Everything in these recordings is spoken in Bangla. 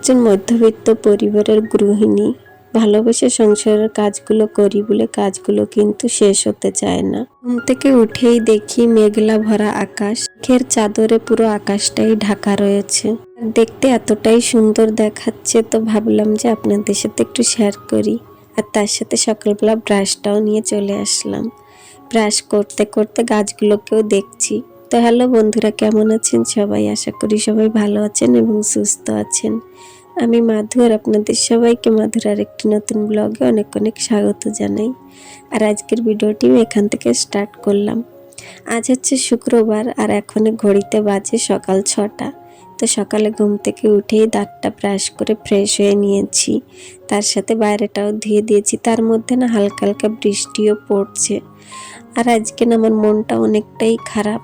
একজন মধ্যবিত্ত পরিবারের গৃহিণী ভালোবেসে সংসারের কাজগুলো করি বলে কাজগুলো কিন্তু শেষ হতে চায় না। ঘুম থেকে উঠেই দেখি মেঘলা ভরা আকাশ, মেঘের চাদরে পুরো আকাশটাই ঢাকা রয়েছে। দেখতে এতটাই সুন্দর দেখাচ্ছে, তো ভাবলাম যে আপনাদের সাথে একটু শেয়ার করি। আর তার সাথে সকালবেলা ব্রাশটাও নিয়ে চলে আসলাম। ব্রাশ করতে করতে গাছগুলোকেও দেখছি। তো হ্যালো বন্ধুরা, কেমন আছেন সবাই? আশা করি সবাই ভালো আছেন এবং সুস্থ আছেন। আমি মাধু, আর আপনাদের সবাইকে মাধুর আর একটি নতুন ব্লগে অনেক অনেক স্বাগত জানাই। আর আজকের ভিডিওটি আমি এখান থেকে স্টার্ট করলাম। আজ হচ্ছে শুক্রবার, আর এখন ঘড়িতে বাজে সকাল 6টা। তো সকালে ঘুম থেকে উঠেই দাঁতটা ব্রাশ করে ফ্রেশ হয়ে নিয়েছি, তার সাথে বাইরেটাও ধুয়ে দিয়েছি। তার মধ্যে না হালকা হালকা বৃষ্টিও পড়ছে। আর আজকে না আমার মনটা অনেকটাই খারাপ।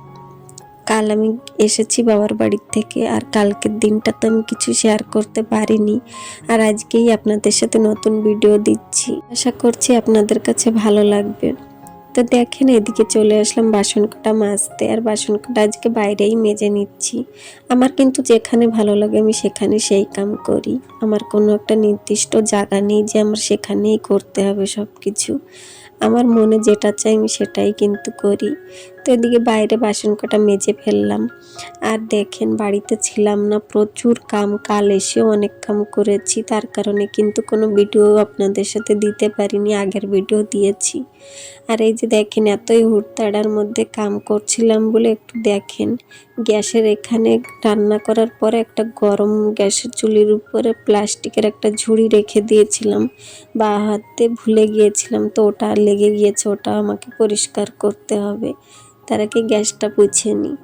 কাল আমি এসেছি বাবার বাড়ির থেকে, আর কালকের দিনটা তো আমি কিছু শেয়ার করতে পারিনি। আর আজকেই আপনাদের সাথে নতুন ভিডিও দিচ্ছি, আশা করছি আপনাদের কাছে ভালো লাগবে। তো দেখেন, এদিকে চলে আসলাম বাসন কটা মাজতে। আর বাসন কটা আজকে বাইরেই মেজে নিচ্ছি। আমার কিন্তু যেখানে ভালো লাগে আমি সেখানে সেই কাম করি। আমার কোনো একটা নির্দিষ্ট জায়গা নেই যে আমার সেখানেই করতে হবে সব কিছু। আমার মনে যেটা চাই আমি সেটাই কিন্তু করি। তো এদিকে বাইরে বাসন কটা মেজে ফেললাম। আর দেখেন, বাড়িতে ছিলাম না, প্রচুর কাম। কাল এসেও অনেক কাম করেছি, তার কারণে কিন্তু কোনো ভিডিও আপনাদের সাথে দিতে পারিনি। আগের ভিডিও দিয়েছি। আর এই যে দেখেন, এতই হুড়তাড়ার মধ্যে কাম করছিলাম বলে একটু দেখেন, গ্যাসের এখানে রান্না করার পরে একটা গরম গ্যাসের চুলির উপরে প্লাস্টিকের একটা ঝুড়ি রেখে দিয়েছিলাম, বা হাতে ভুলে গিয়েছিলাম। তো ওটা লেগে গিয়েছে, ওটা আমাকে পরিষ্কার করতে হবে। তার আগে গ্যাসটা পুছে নিই।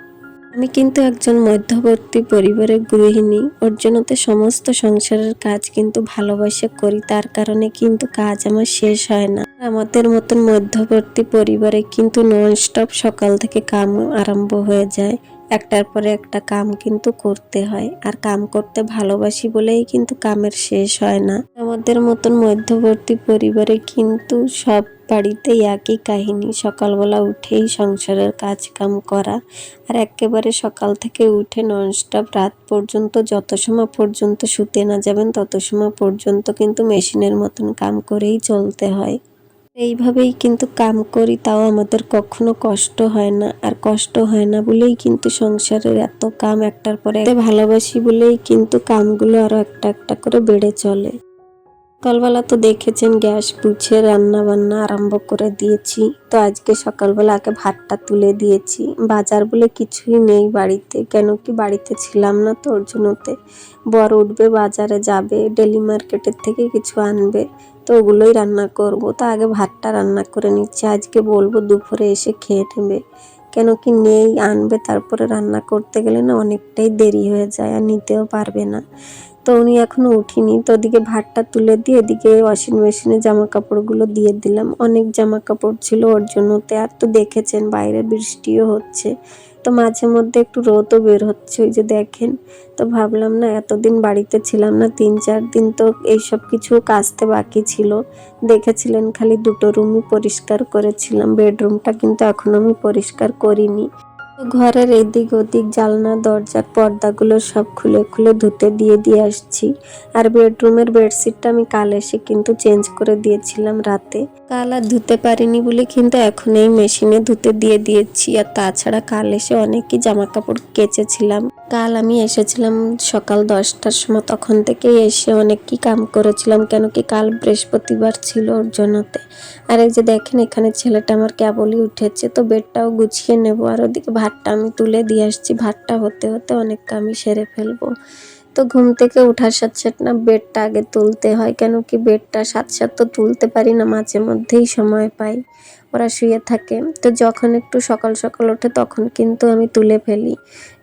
আমি কিন্তু একজন মধ্যবর্তী পরিবারের গৃহিণী, ওর জন্য তো সমস্ত সংসারের কাজ কিন্তু ভালোবাসে করি। তার কারণে কিন্তু কাজ আমার শেষ হয় না। আমাদের মতন মধ্যবর্তী পরিবারে কিন্তু ননস্টপ সকাল থেকে কাম আরম্ভ হয়ে যায়। একটার পরে একটা কাম কিন্তু করতে হয়। আর কাম করতে ভালোবাসি বলেই কিন্তু কামের শেষ হয় না। আমাদের মতন মধ্যবর্তী পরিবারে কিন্তু সব বাড়িতেই একই কাহিনী, সকালবেলা উঠেই সংসারের কাজ কাম করা। আর একেবারে সকাল থেকে উঠে ননস্টপ রাত পর্যন্ত, যত সময় পর্যন্ত শুতে না যাবেন তত সময় পর্যন্ত কিন্তু মেশিনের মতন কাম করেই চলতে হয়। এইভাবেই কিন্তু কাম করি, তাও আমাদের কখনো কষ্ট হয় না। আর কষ্ট হয় না বলেই কিন্তু সংসারের এত কাম, একটার পরে ভালোবাসি বলেই কিন্তু কামগুলো আরো একটা একটা করে বেড়ে চলে। সকালবেলা তো দেখেছেন গ্যাস পুছে রান্না বান্না আরম্ভ করে দিয়েছি। তো আজকে সকালবেলা আগে ভাতটা তুলে দিয়েছি। বাজার বলে কিছুই নেই বাড়িতে, কেন কি বাড়িতে ছিলাম না, তো ওর জন্যতে বর উঠবে, বাজারে যাবে, ডেলি মার্কেটের থেকে কিছু আনবে, তো ওগুলোই রান্না করব। তো আগে ভাতটা রান্না করে নিচ্ছি, আজকে বলবো দুপুরে এসে খেয়ে নেবে। কেন কি নেই, আনবে, তারপরে রান্না করতে গেলে না অনেকটাই দেরি হয়ে যায়, আর নিতেও পারবে না। তো উনি এখনো উঠিনি। তো ওদিকে ভাতটা তুলে দিয়ে এদিকে ওয়াশিং মেশিনে জামা কাপড়গুলো দিয়ে দিলাম। অনেক জামা কাপড় ছিল ওর জন্যতে। আর তো দেখেছেন বাইরে বৃষ্টিও হচ্ছে, তো মাঝে মধ্যে একটু রোদও বের হচ্ছে, ওই যে দেখেন। তো ভাবলাম না, এতদিন বাড়িতে ছিলাম না, 3-4 দিন, তো এইসব কিছু কাচতে বাকি ছিল। দেখেছিলেন খালি 2টো রুমই পরিষ্কার করেছিলাম, বেডরুমটা কিন্তু এখনো আমি পরিষ্কার করিনি। ঘরের এদিক ওদিক জানলা দরজার পর্দাগুলো সব খুলে খুলে ধুতে দিয়ে আসছি। আর বেডরুমের বেডশিটটা আমি কাল এসে কিন্তু চেঞ্জ করে দিয়েছিলাম রাতে। কাল আর ধুতে পারিনি বলে কিন্তু এখন এই মেশিনে ধুতে দিয়েছি। আর তাছাড়া কাল এসে অনেকই জামা কাপড় কেচেছিলাম। কাল আমি এসেছিলাম সকাল 10টার সময়, তখন থেকে এসে অনেক কি কাম করেছিলাম, কেন কি কাল বৃহস্পতিবার ছিল ওর জন্যতে। আর এই যে দেখেন, এখানে ছেলেটা আমার কেবলই উঠেছে, তো বেডটাও গুছিয়ে নেব। আর ওদিকে ভাতটা আমি তুলে দিয়ে আসছি, ভাতটা হতে হতে অনেক কামই সেরে ফেলবো। তো ঘুম থেকে ওঠার সাথে সাথে না বেডটা আগে তুলতে হয়, কেন কি বেডটা সাথে সাথে তো তুলতে পারি না, মাঝে মধ্যেই সময় পাই, ওরা শুয়ে থাকে। তো যখন একটু সকাল সকাল ওঠে তখন কিন্তু আমি তুলে ফেলি।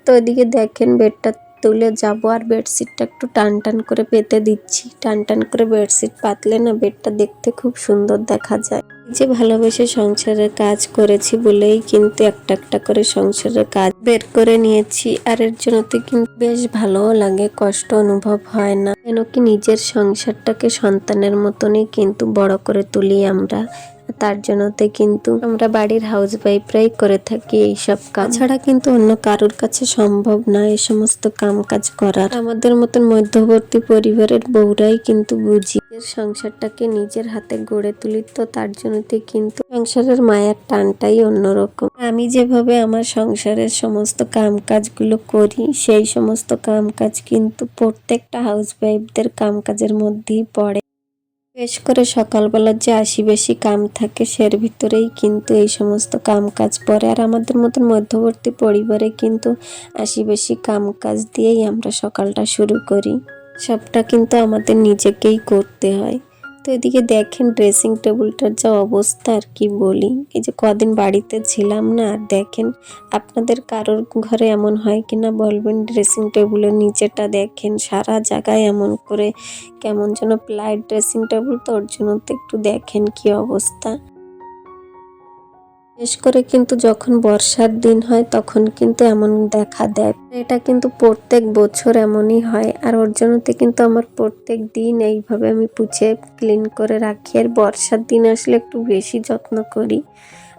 তো এদিকে দেখেন বেডটা তুলে যাব, আর বেডশিটটা একটু টান টান করে পেতে দিচ্ছি। টান টান করে বেডশিট পাতলে না বেডটা দেখতে খুব সুন্দর দেখা যায়। যে ভালোবেসে সংসারের কাজ করেছি বলেই কিন্তু একটা একটা করে সংসারের কাজ বের করে নিয়েছি। আর এর জন্য তো কিন্তু বেশ ভালোও লাগে, কষ্ট অনুভব হয় না, কেন কি নিজের সংসারটাকে সন্তানের মতনই কিন্তু বড় করে তুলি আমরা। তার জন্যতে কিন্তু আমরা বাড়ির হাউস ওয়াইফরাই করে থাকি এইসব কাজ। ছাড়া কিন্তু অন্য কারোর কাছে সম্ভব না এই সমস্ত কাম কাজ করার। আমাদের মতন মধ্যবর্তী পরিবারের বউরাই কিন্তু বুঝি সংসারটাকে নিজের হাতে গড়ে তুলি, তো তার জন্যতে কিন্তু সংসারের মায়ার টানটাই অন্যরকম। আমি যেভাবে আমার সংসারের সমস্ত কাম কাজগুলো করি সেই সমস্ত কাম কাজ কিন্তু প্রত্যেকটা হাউস ওয়াইফদের কাম কাজের মধ্যেই পড়ে। বেশ করে সকালবেলার যে বেশি কাম থাকে সের ভিতরেই কিন্তু এই সমস্ত কাম কাজ পড়ে। আর আমাদের মতন মধ্যবর্তী পরিবারে কিন্তু বেশি কাম কাজ দিয়েই আমরা সকালটা শুরু করি। সবটা কিন্তু আমাদের নিজেকেই করতে হয়। তো এদিকে দেখেন ড্রেসিং টেবিলটার যা অবস্থা আর কি বলি। এই যে কদিন বাড়িতে ছিলাম না, আর দেখেন আপনাদের কারোর ঘরে এমন হয় কিনা বলবেন। ড্রেসিং টেবিলের নিচেটা দেখেন সারা জায়গায় এমন করে কেমন যেন প্লাই ড্রেসিং টেবিল, তো ওর জন্য তো একটু দেখেন কি অবস্থা। বিশেষ করে কিন্তু যখন বর্ষার দিন হয় তখন কিন্তু এমন দেখা দেয়। এটা কিন্তু প্রত্যেক বছর এমনই হয়। আর ওর জন্যতে কিন্তু আমার প্রত্যেক দিন এইভাবে আমি পুছে ক্লিন করে রাখি। আর বর্ষার দিন আসলে একটু বেশি যত্ন করি।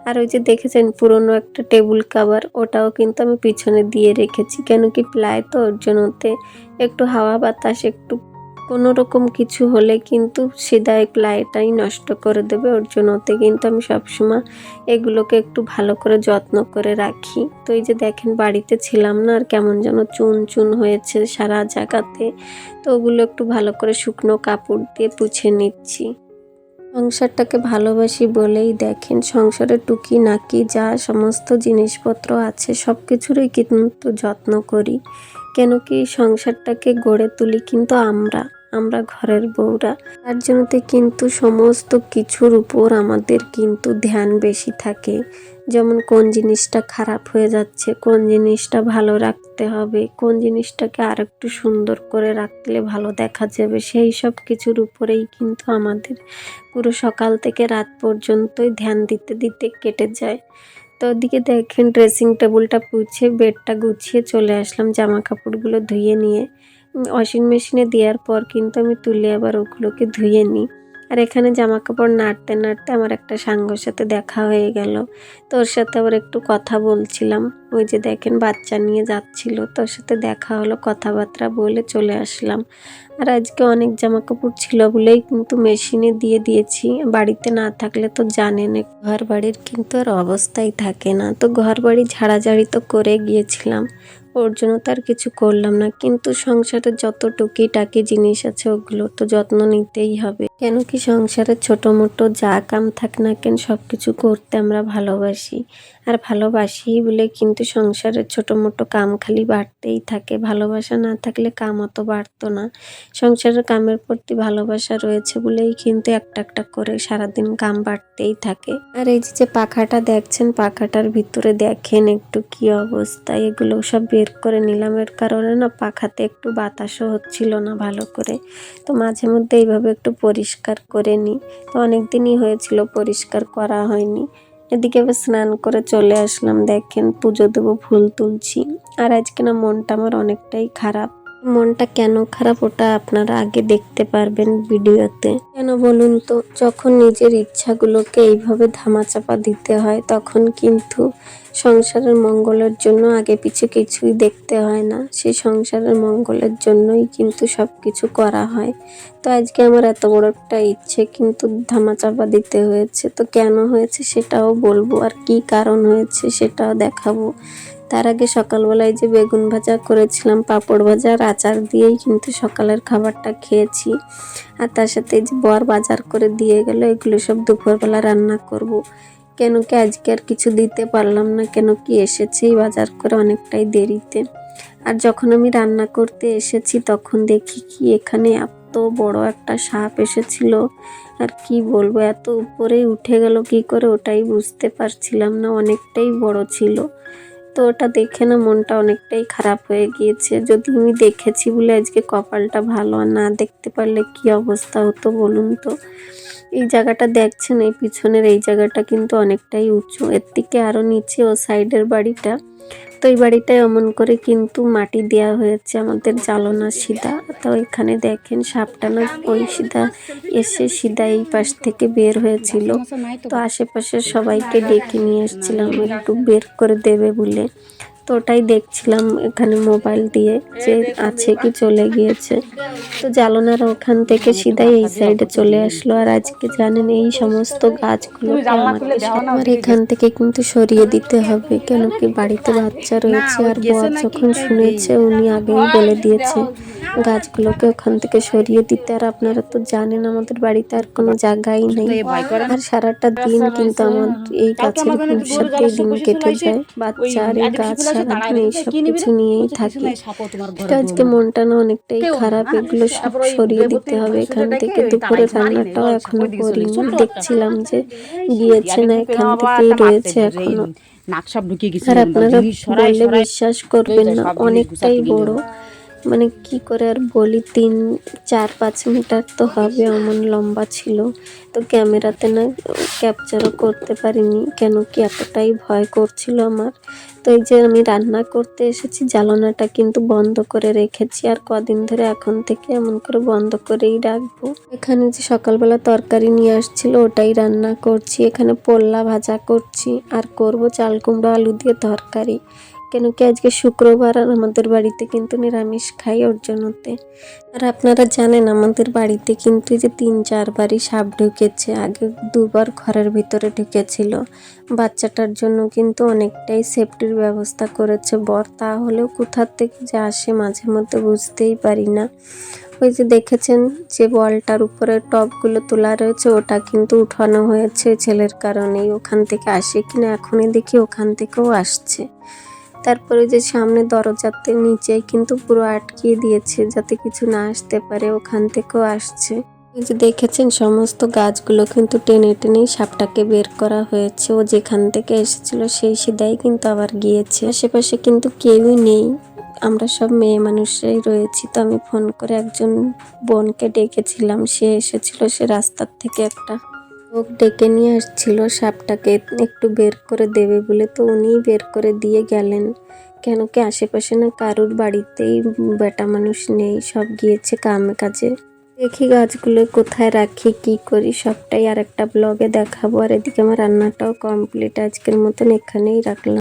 আর ওই যে দেখেছেন পুরনো একটা টেবিল কভার, ওটাও কিন্তু আমি পিছনে দিয়ে রেখেছি। কেন কি প্লাই তো ওর জন্যতে একটু হাওয়া বাতাস একটু কোনো রকম কিছু হলে কিন্তু সিধা প্লাইটাই নষ্ট করে দেবে। ওর জন্যতে কিন্তু আমি সবসময় এগুলোকে একটু ভালো করে যত্ন করে রাখি। তো এই যে দেখেন বাড়িতে ছিলাম না, আর কেমন যেন চুন চুন হয়েছে সারা জায়গাতে। তো ওগুলো একটু ভালো করে শুকনো কাপড় দিয়ে পুছে নিচ্ছি। সংসারটাকে ভালোবাসি বলেই দেখেন সংসারে টুকি নাকি যা সমস্ত জিনিসপত্র আছে সব কিছুরই কিন্তু যত্ন করি। কেন কি সংসারটাকে গড়ে তুলি কিন্তু আমরা ঘরের বউরা। তার জন্যতে কিন্তু সমস্ত কিছুর উপর আমাদের কিন্তু ধ্যান বেশি থাকে। যেমন কোন জিনিসটা খারাপ হয়ে যাচ্ছে, কোন জিনিসটা ভালো রাখতে হবে, কোন জিনিসটাকে আর একটু সুন্দর করে রাখলে ভালো দেখা যাবে, সেই সব কিছুর উপরেই কিন্তু আমাদের পুরো সকাল থেকে রাত পর্যন্তই ধ্যান দিতে দিতে কেটে যায়। তো ওদিকে দেখেন ড্রেসিং টেবিলটা পুছে বেডটা গুছিয়ে চলে আসলাম জামা কাপড়গুলো ধুয়ে নিয়ে। ওয়াশিং মেশিনে দেওয়ার পর কিন্তু আমি তুলে আবার ওগুলোকে ধুয়ে নিই। আর এখানে জামা কাপড় নাড়তে নাড়তে আমার একটা সাঙ্গর সাথে দেখা হয়ে গেল। তো ওর সাথে আবার একটু কথা বলছিলাম। ওই যে দেখেন বাচ্চা নিয়ে যাচ্ছিল, তোর সাথে দেখা হলো, কথাবার্তা বলে চলে আসলাম। আর আজকে অনেক জামা কাপড় ছিল বলেই কিন্তু মেশিনে দিয়ে দিয়েছি। বাড়িতে না থাকলে তো জানেন ঘর বাড়ির কিন্তু আর অবস্থাই থাকে না। তো ঘর বাড়ি ঝাড়াঝাড়ি তো করে গিয়েছিলাম, ওর জন্য তো আর কিছু করলাম না। কিন্তু সংসারে যত টুকিটাকি জিনিস আছে ওগুলো তো যত্ন নিতেই হবে। কেন কি সংসারে ছোট মোটো যা কাম থাক না কেন সব কিছু করতে আমরা ভালোবাসি। আর ভালোবাসি বলে কিন্তু সংসারের ছোট মোটো কাম খালি বাড়তেই থাকে। ভালোবাসা না থাকলে কাম অত বাড়তো না। সংসারের কামের প্রতি ভালোবাসা রয়েছে বলেই কিন্তু একটা একটা করে সারাদিন কাম বাড়তেই থাকে। আর এই যে পাখাটা দেখছেন, পাখাটার ভিতরে দেখেন একটু কি অবস্থা। এগুলো সব বের করে নিলাম, এর কারণে না পাখাতে একটু বাতাসও হচ্ছিল না ভালো করে। তো মাঝে মধ্যে এইভাবে একটু পরিষ্কার করে নিই। তো অনেক দিনই হয়েছিল পরিষ্কার করা হয়নি। এদিকে আবার স্নান করে চলে আসলাম। দেখেন পুজো দেবো, ফুল তুলছি। আর আজকে না মনটা আমার অনেকটাই খারাপ। মনটা কেন খারাপ ওটা আপনারা আগে দেখতে পারবেন ভিডিওতে। কেন বলুন তো, যখন নিজের ইচ্ছাগুলোকে এইভাবে ধামাচাপা দিতে হয় তখন কিন্তু সংসারের মঙ্গলের জন্য আগে পিছে কিছুই দেখতে হয় না। সেই সংসারের মঙ্গলের জন্যই কিন্তু সব কিছু করা হয়। তো আজকে আমার এত বড় একটা ইচ্ছে কিন্তু ধামাচাপা দিতে হয়েছে। তো কেন হয়েছে সেটাও বলবো, আর কি কারণ হয়েছে সেটাও দেখাবো। তার আগে সকালবেলায় যে বেগুন ভাজা করেছিলাম, পাঁপড় ভাজা আর আচার দিয়েই কিন্তু সকালের খাবারটা খেয়েছি। আর তার সাথে যে বর বাজার করে দিয়ে গেল, এগুলো সব দুপুরবেলা রান্না করব। কেন কি আজকে আর কিছু দিতে পারলাম না, কেন কি এসেছেই বাজার করে অনেকটাই দেরিতে। আর যখন আমি রান্না করতে এসেছি তখন দেখি কি এখানে এত বড় একটা সাপ এসেছিল। আর কি বলবো, এত উপরে উঠে গেল কি করে ওটাই বুঝতে পারছিলাম না, অনেকটাই বড় ছিল। তো ওটা দেখে না মনটা অনেকটাই খারাপ হয়ে গিয়েছে। যদি আমি দেখেছি বলে আজকে কপালটা ভালো, আর না দেখতে পারলে কি অবস্থা হতো বলুন তো। এই জায়গাটা দেখছেন, এই পিছনের এই জায়গাটা কিন্তু অনেকটাই উঁচু, এর থেকে আরও নিচে ও সাইডের বাড়িটা তো এই বাড়িটায় অমন করে কিন্তু মাটি দেওয়া হয়েছে আমাদের জ্বালনা সিধা। তো এখানে দেখেন সাপটা না ওই সিধা এসে সিধা এই পাশ থেকে বের হয়েছিল। তো আশেপাশের সবাইকে ডেকে নিয়ে এসেছিলাম একটু বের করে দেবে বলে। তো ওটাই দেখছিলাম এখানে মোবাইল দিয়ে যে আছে কি চলে গিয়েছে। তো জালনারা ওখান থেকে সিধাই এই সাইডে চলে আসলো। আর আজকে জানেন এই সমস্ত গাছগুলো আমার এখান থেকে কিন্তু সরিয়ে দিতে হবে, কেন কি বাড়িতে বাচ্চা রয়েছে। আর বর যখন শুনেছে উনি আগেই বলে দিয়েছে গাছগুলোকে ওখান থেকে সরিয়ে দিতে। আর আপনারা তো জানেন আমাদের বাড়িতে আর কোনো জায়গাই নেই, আর সারাটা দিন কিন্তু আমার এই গাছের সাথে দিন কেটে যায়। বাচ্চা আর এই গাছ সারাদিন এইসব কিছু নিয়েই থাকি। তো আজকে মনটা না অনেকটাই খারাপ, এগুলো সব সরিয়ে দিতে হবে এখান থেকে। দুপুরে রান্নাটাও এখনো করিনি, দেখছিলাম যে গিয়েছে না, এখান থেকেই রয়েছে এখনো। আর আপনারা বললে বিশ্বাস করবেন না, অনেকটাই বড়, মানে কি করে আর বলি, 3-4-5 মিটার তো হবে এমন লম্বা ছিল। তো ক্যামেরাতে না ক্যাপচারও করতে পারিনি, কেন কি এতটাই ভয় করছিল আমার। তো এই যে আমি রান্না করতে এসেছি, জ্বালানাটা কিন্তু বন্ধ করে রেখেছি। আর কদিন ধরে এখন থেকে এমন করে বন্ধ করেই রাখবো। এখানে যে সকালবেলা তরকারি নিয়ে আসছিল ওটাই রান্না করছি। এখানে পোল্লা ভাজা করছি আর করব চাল কুমড়ো আলু দিয়ে তরকারি, কেন কি আজকে শুক্রবার আর আমাদের বাড়িতে কিন্তু নিরামিষ খাই ওর জন্যতে। আর আপনারা জানেন আমাদের বাড়িতে কিন্তু যে 3-4 বারই সাপ ঢুকেছে। আগে 2বার ঘরের ভিতরে ঢুকেছিল। বাচ্চাটার জন্য কিন্তু অনেকটাই সেফটির ব্যবস্থা করেছে বর, তাহলেও কোথার থেকে যে আসে মাঝে মধ্যে বুঝতেই পারি না। ওই যে দেখেছেন যে বলটার উপরে টবগুলো তোলা রয়েছে, ওটা কিন্তু উঠানো হয়েছে ছেলের কারণেই। ওখান থেকে আসে কিনা এখনই দেখি ওখান থেকেও আসছে। তারপরে যে সামনে দরজাতে নিচে কিন্তু পুরো আটকিয়ে দিয়েছে যাতে কিছু না আসতে পারে, ওখান থেকেও আসছে। এই যে দেখেছেন সমস্ত গাছগুলো কিন্তু টেনে টেনেই সাপটাকে বের করা হয়েছে। ও যেখান থেকে এসেছিল সেই সিধাই কিন্তু আবার গিয়েছে। আশেপাশে কিন্তু কেউই নেই, আমরা সব মেয়ে মানুষরাই রয়েছি। তো আমি ফোন করে একজন বোনকে ডেকেছিলাম, সে এসেছিল, সে রাস্তার থেকে একটা লোক ডেকে নিয়ে আসছিল সাপটাকে একটু বের করে দেবে বলে। তো উনিই বের করে দিয়ে গেলেন, কেন কি আশেপাশে না কারুর বাড়িতেই বেটা মানুষ নেই, সব গিয়েছে কাজে। দেখি গাছগুলো কোথায় রাখি, কি করি, সবটাই আর একটা ব্লগে দেখাবো। আর এদিকে আমার রান্নাটাও কমপ্লিট, আজকের মতন এখানেই রাখলাম।